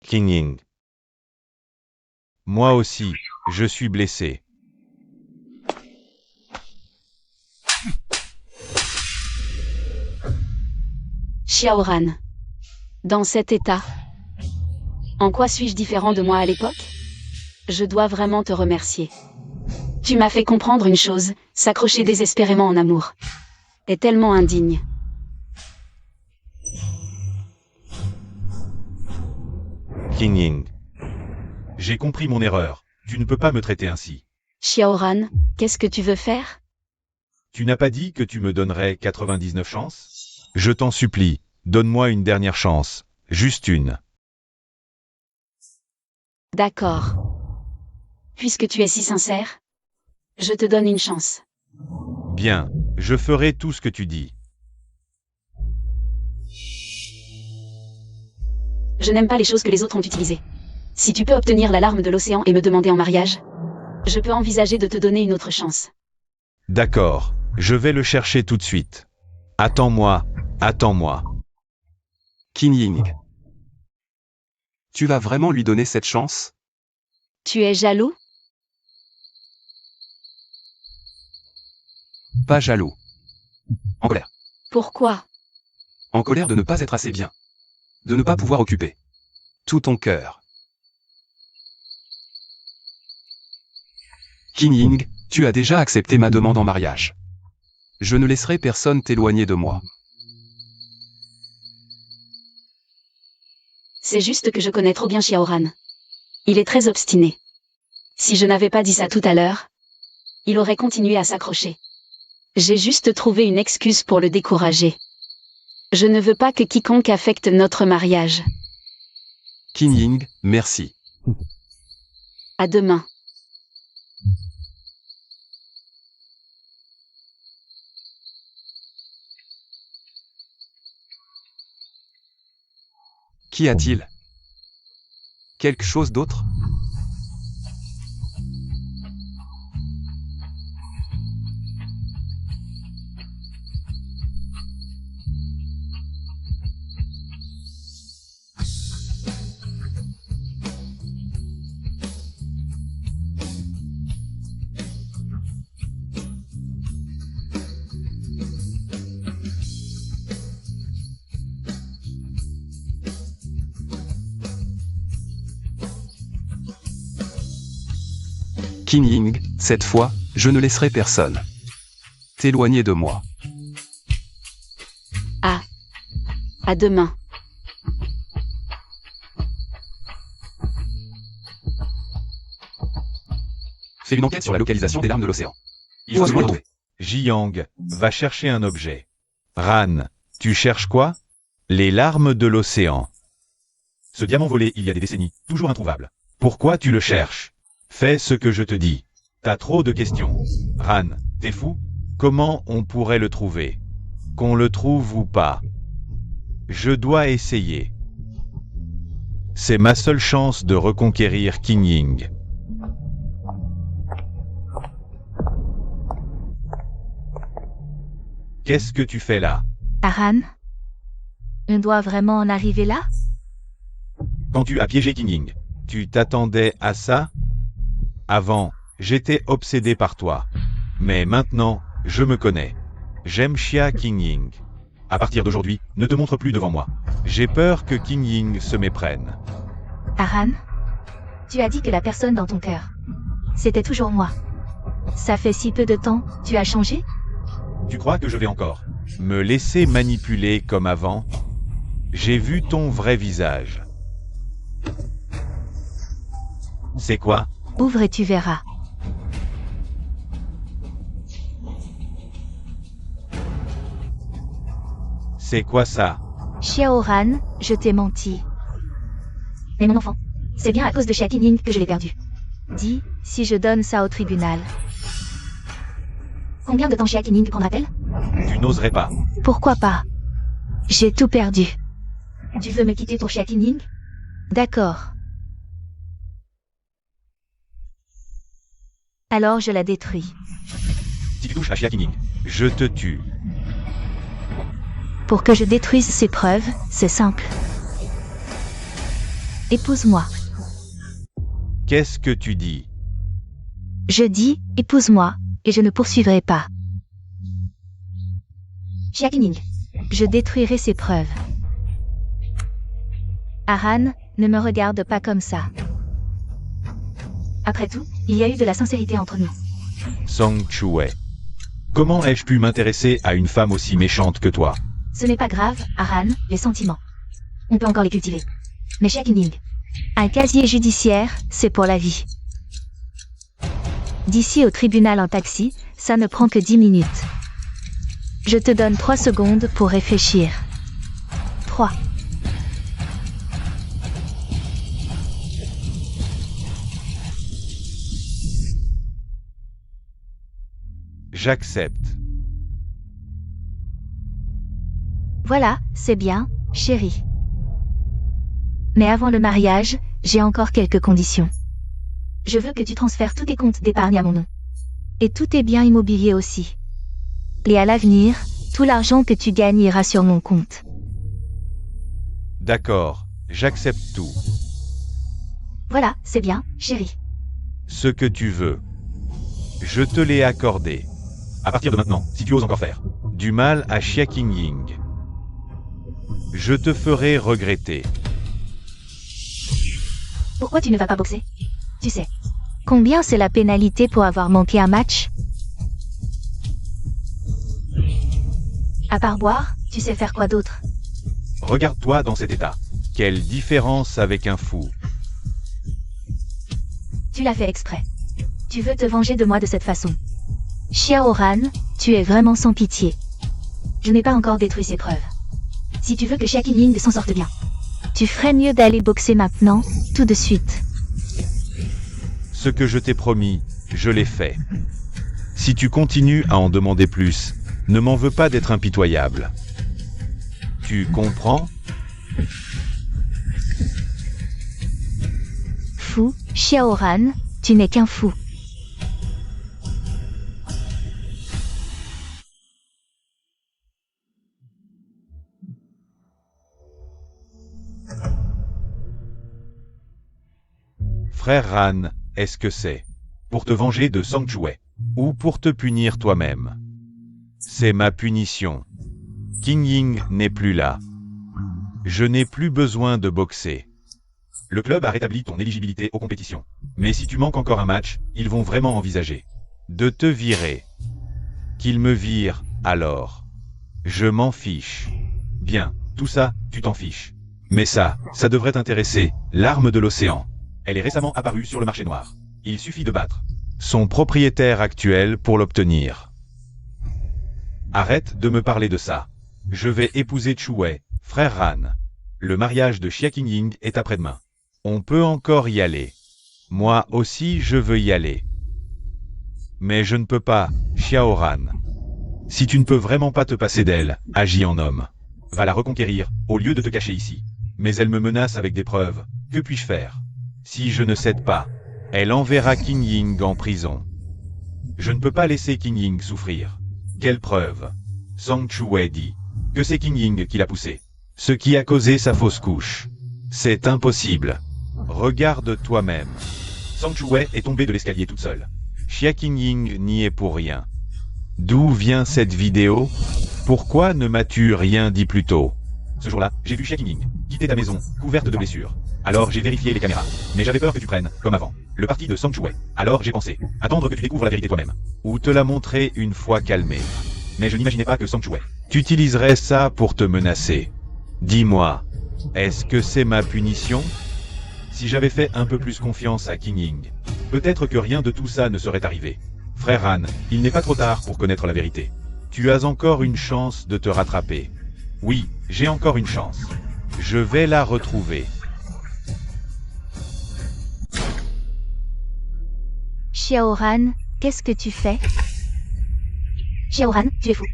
Qingying. Moi aussi, je suis blessé. Xiaoran. Dans cet état, en quoi suis-je différent de moi à l'époque? Je dois vraiment te remercier. Tu m'as fait comprendre une chose, s'accrocher désespérément en amour est tellement indigne. Qingying. J'ai compris mon erreur. Tu ne peux pas me traiter ainsi. Xiaoran, qu'est-ce que tu veux faire? Tu n'as pas dit que tu me donnerais 99 chances? Je t'en supplie, donne-moi une dernière chance. Juste une. D'accord. Puisque tu es si sincère, je te donne une chance. Bien, je ferai tout ce que tu dis. Je n'aime pas les choses que les autres ont utilisées. Si tu peux obtenir la larme de l'océan et me demander en mariage, je peux envisager de te donner une autre chance. D'accord, je vais le chercher tout de suite. Attends-moi, attends-moi. Qingying. Tu vas vraiment lui donner cette chance? Tu es jaloux? Pas jaloux. En colère. Pourquoi? En colère de ne pas être assez bien. De ne pas pouvoir occuper tout ton cœur. Qingying, tu as déjà accepté ma demande en mariage. Je ne laisserai personne t'éloigner de moi. C'est juste que je connais trop bien Xiaoran. Il est très obstiné. Si je n'avais pas dit ça tout à l'heure, il aurait continué à s'accrocher. J'ai juste trouvé une excuse pour le décourager. Je ne veux pas que quiconque affecte notre mariage. Qingying, merci. À demain. Qu'y a-t-il? Quelque chose d'autre? Qingying, cette fois, je ne laisserai personne t'éloigner de moi. À demain. Fais une enquête sur la localisation des larmes de l'océan. Il faut absolument les trouver. Jiang, va chercher un objet. Ran, tu cherches quoi? Les larmes de l'océan. Ce diamant volé il y a des décennies, toujours introuvable. Pourquoi tu le cherches? Fais ce que je te dis. T'as trop de questions. Ran, t'es fou? Comment on pourrait le trouver? Qu'on le trouve ou pas? Je dois essayer. C'est ma seule chance de reconquérir King Ying. Qu'est-ce que tu fais là? Aran? On doit vraiment en arriver là? Quand tu as piégé King Ying, tu t'attendais à ça? Avant, j'étais obsédé par toi. Mais maintenant, je me connais. J'aime Xia King Ying. À partir d'aujourd'hui, ne te montre plus devant moi. J'ai peur que King Ying se méprenne. Aran? Tu as dit que la personne dans ton cœur, c'était toujours moi. Ça fait si peu de temps, tu as changé? Tu crois que je vais encore me laisser manipuler comme avant? J'ai vu ton vrai visage. C'est quoi? Ouvre et tu verras. C'est quoi ça? Xiaoran, je t'ai menti. Mais mon enfant, c'est bien à cause de Xia King Ying que je l'ai perdu. Dis, si je donne ça au tribunal. Combien de temps Xia King Ying prendra-t-elle? Tu n'oserais pas. Pourquoi pas? J'ai tout perdu. Tu veux me quitter pour Xia King Ying? D'accord. Alors je la détruis. Si tu touches à Xia King Ying, je te tue. Pour que je détruise ces preuves, c'est simple. Épouse-moi. Qu'est-ce que tu dis? Je dis, épouse-moi, et je ne poursuivrai pas. Xia King Ying, je détruirai ces preuves. Aran, ne me regarde pas comme ça. Après tout, il y a eu de la sincérité entre nous. Song Chue. Comment ai-je pu m'intéresser à une femme aussi méchante que toi? Ce n'est pas grave, Aran, les sentiments. On peut encore les cultiver. Mais Xia King Ying, un casier judiciaire, c'est pour la vie. D'ici au tribunal en taxi, ça ne prend que 10 minutes. Je te donne 3 secondes pour réfléchir. 3. J'accepte. Voilà, c'est bien, chérie. Mais avant le mariage, j'ai encore quelques conditions. Je veux que tu transfères tous tes comptes d'épargne à mon nom. Et tous tes biens immobiliers aussi. Et à l'avenir, tout l'argent que tu gagnes ira sur mon compte. D'accord, j'accepte tout. Voilà, c'est bien, chérie. Ce que tu veux. Je te l'ai accordé. À partir de maintenant, si tu oses encore faire du mal à Xia King Ying, je te ferai regretter. Pourquoi tu ne vas pas boxer? Tu sais. Combien c'est la pénalité pour avoir manqué un match? À part boire, tu sais faire quoi d'autre? Regarde-toi dans cet état. Quelle différence avec un fou. Tu l'as fait exprès. Tu veux te venger de moi de cette façon. Xiaoran, tu es vraiment sans pitié. Je n'ai pas encore détruit ces preuves. Si tu veux que Xia King Ying s'en sorte bien, tu ferais mieux d'aller boxer maintenant, tout de suite. Ce que je t'ai promis, je l'ai fait. Si tu continues à en demander plus, ne m'en veux pas d'être impitoyable. Tu comprends? Fou, Xiaoran, tu n'es qu'un fou. Frère Ran, est-ce que c'est pour te venger de Song Chue ou pour te punir toi-même? C'est ma punition. King Ying n'est plus là. Je n'ai plus besoin de boxer. Le club a rétabli ton éligibilité aux compétitions. Mais si tu manques encore un match, ils vont vraiment envisager de te virer. Qu'ils me virent, alors. Je m'en fiche. Bien, tout ça, tu t'en fiches. Mais ça devrait t'intéresser, l'arme de l'océan. Elle est récemment apparue sur le marché noir. Il suffit de battre son propriétaire actuel pour l'obtenir. Arrête de me parler de ça. Je vais épouser Chue, frère Ran. Le mariage de Xia King Ying est après-demain. On peut encore y aller. Moi aussi je veux y aller. Mais je ne peux pas, Xiaoran. Si tu ne peux vraiment pas te passer d'elle, agis en homme. Va la reconquérir, au lieu de te cacher ici. Mais elle me menace avec des preuves. Que puis-je faire? Si je ne cède pas, elle enverra Qing Ying en prison. Je ne peux pas laisser Qing Ying souffrir. Quelle preuve? Zhang Chuwei dit que c'est Qing Ying qui l'a poussé. Ce qui a causé sa fausse couche. C'est impossible. Regarde toi-même. Zhang Chuwei est tombée de l'escalier toute seule. Xia Qingying n'y est pour rien. D'où vient cette vidéo? Pourquoi ne m'as-tu rien dit plus tôt? Ce jour-là, j'ai vu Xia Qingying quitter ta maison, couverte de blessures. Alors j'ai vérifié les caméras. Mais j'avais peur que tu prennes, comme avant, le parti de Zhang Chuwei. Alors j'ai pensé, attendre que tu découvres la vérité toi-même. Ou te la montrer une fois calmé. Mais je n'imaginais pas que Zhang Chuwei t'utiliserais ça pour te menacer. Dis-moi, est-ce que c'est ma punition? Si j'avais fait un peu plus confiance à Qingying, peut-être que rien de tout ça ne serait arrivé. Frère Han, il n'est pas trop tard pour connaître la vérité. Tu as encore une chance de te rattraper. Oui, j'ai encore une chance. Je vais la retrouver. Xiaoran, qu'est-ce que tu fais? Xiaoran, tu es fou.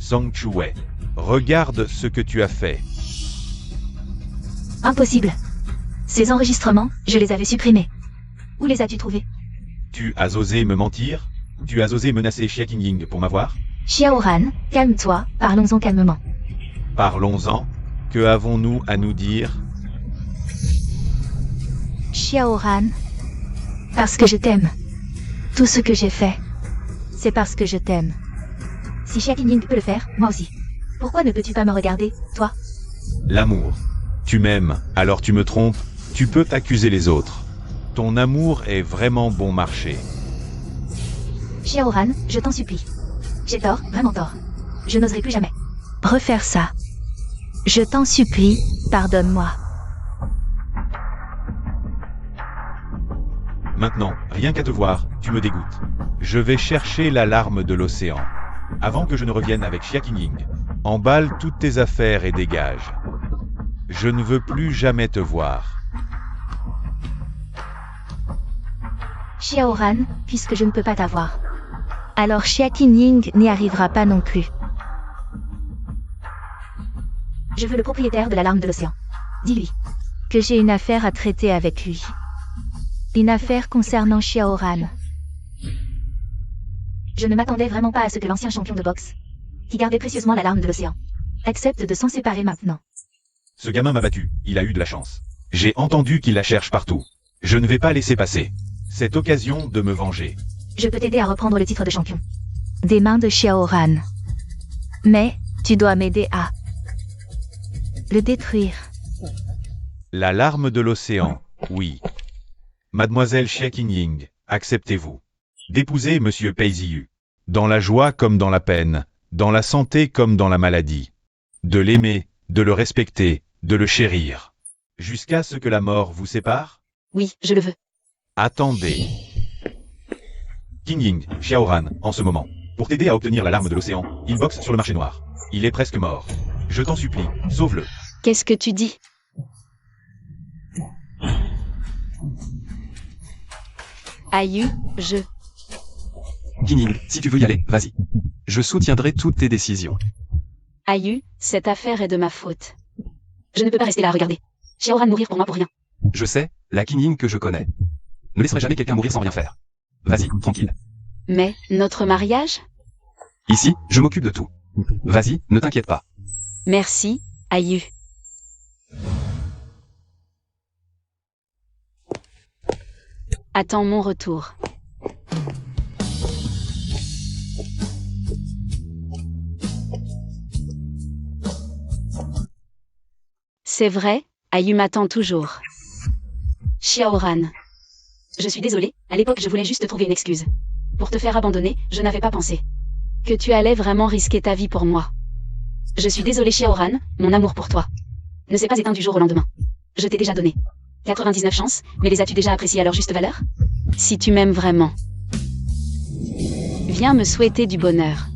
Zhang Chuwei, regarde ce que tu as fait. Impossible. Ces enregistrements, je les avais supprimés. Où les as-tu trouvés? Tu as osé me mentir? Tu as osé menacer Xia Qingying pour m'avoir? Xiaoran, calme-toi, parlons-en calmement. Parlons-en. Que avons-nous à nous dire? Xiaoran, parce que je t'aime. Tout ce que j'ai fait, c'est parce que je t'aime. Si Xia Qingying peut le faire, moi aussi. Pourquoi ne peux-tu pas me regarder, toi? L'amour. Tu m'aimes, alors tu me trompes, tu peux accuser les autres. Ton amour est vraiment bon marché. Xiaoran, je t'en supplie. J'ai tort, vraiment tort. Je n'oserai plus jamais refaire ça. Je t'en supplie, pardonne-moi. Maintenant, rien qu'à te voir, tu me dégoûtes. Je vais chercher la larme de l'océan. Avant que je ne revienne avec Xia Qingying. Emballe toutes tes affaires et dégage. Je ne veux plus jamais te voir. Xiaoran, puisque je ne peux pas t'avoir. Alors Xia Qingying n'y arrivera pas non plus. Je veux le propriétaire de la larme de l'océan. Dis-lui que j'ai une affaire à traiter avec lui. Une affaire concernant Xiaoran. Je ne m'attendais vraiment pas à ce que l'ancien champion de boxe, qui gardait précieusement la larme de l'océan, accepte de s'en séparer maintenant. Ce gamin m'a battu, il a eu de la chance. J'ai entendu qu'il la cherche partout. Je ne vais pas laisser passer cette occasion de me venger. Je peux t'aider à reprendre le titre de champion. Des mains de Xiaoran. Mais, tu dois m'aider à le détruire. La larme de l'océan, oui. Mademoiselle Xia Qingying, acceptez-vous d'épouser Monsieur Pei Ziyu, dans la joie comme dans la peine, dans la santé comme dans la maladie. De l'aimer, de le respecter, de le chérir. Jusqu'à ce que la mort vous sépare? Oui, je le veux. Attendez. Qingying, Xiaoran, en ce moment. Pour t'aider à obtenir la larme de l'océan, il boxe sur le marché noir. Il est presque mort. Je t'en supplie, sauve-le. Qu'est-ce que tu dis? Aïe, je... Qingying, si tu veux y aller, vas-y. Je soutiendrai toutes tes décisions. Aïe, cette affaire est de ma faute. Je ne peux pas rester là à regarder. Xiaoran mourir pour moi pour rien. Je sais, la Qingying que je connais. Ne laisserai jamais quelqu'un mourir sans rien faire. Vas-y, tranquille. Mais, notre mariage? Ici, je m'occupe de tout. Vas-y, ne t'inquiète pas. Merci, Aïe. Attends mon retour. C'est vrai, Aïe m'attend toujours. Xiaoran. Je suis désolée, à l'époque je voulais juste trouver une excuse. Pour te faire abandonner, je n'avais pas pensé que tu allais vraiment risquer ta vie pour moi. Je suis désolée Xiaoran, mon amour pour toi ne s'est pas éteint du jour au lendemain. Je t'ai déjà donné 99 chances, mais les as-tu déjà appréciées à leur juste valeur? Si tu m'aimes vraiment, viens me souhaiter du bonheur.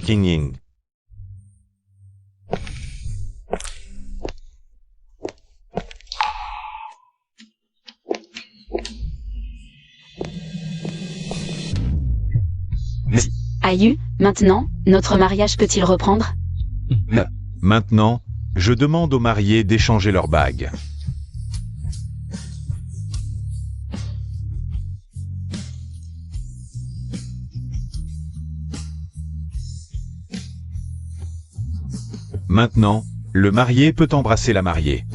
Qingying. Aïe, maintenant, notre mariage peut-il reprendre? Maintenant, je demande aux mariés d'échanger leurs bagues. Maintenant, le marié peut embrasser la mariée.